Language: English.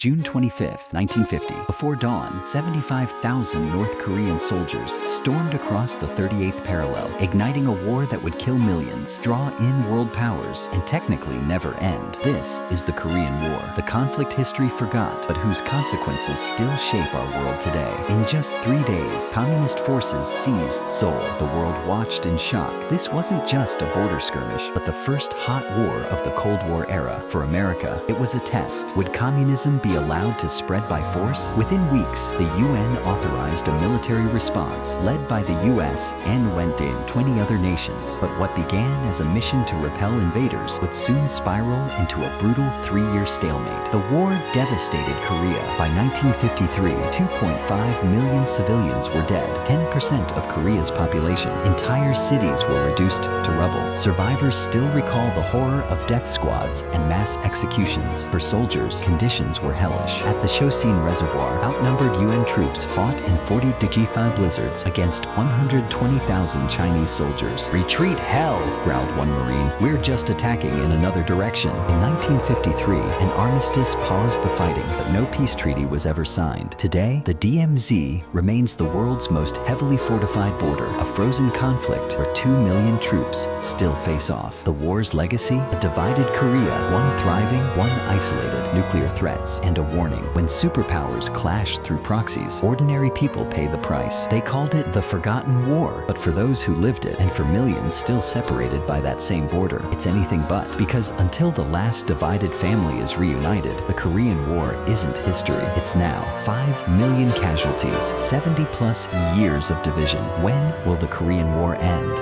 June 25, 1950. Before dawn, 75,000 North Korean soldiers stormed across the 38th parallel, igniting a war that would kill millions, draw in world powers, and technically never end. This is the Korean War, the conflict history forgot, but whose consequences still shape our world today. In just 3 days, communist forces seized Seoul. The world watched in shock. This wasn't just a border skirmish, but the first hot war of the Cold War era. For America, it was a test. Would communism be allowed to spread by force? Within weeks, the UN authorized a military response led by the US and went in 20 other nations. But what began as a mission to repel invaders would soon spiral into a brutal 3-year stalemate. The war devastated Korea. By 1953, 2.5 million civilians were dead, 10% of Korea's population. Entire cities were reduced to rubble. Survivors still recall the horror of death squads and mass executions. For soldiers, conditions were hellish. At the Chosin Reservoir, outnumbered UN troops fought in 40 Digify blizzards against 120,000 Chinese soldiers. "Retreat, hell!" growled one Marine. "We're just attacking in another direction." In 1953, an armistice paused the fighting, but no peace treaty was ever signed. Today, the DMZ remains the world's most heavily fortified border, a frozen conflict where 2 million troops still face off. The war's legacy? A divided Korea, one thriving, one isolated, nuclear threats, and a warning. When superpowers clash through proxies, ordinary people pay the price. They called it the Forgotten War, but for those who lived it, and for millions still separated by that same border, it's anything but. Because until the last divided family is reunited, the Korean War isn't history. It's now. 5 million casualties, 70+ years of division. When will the Korean War end?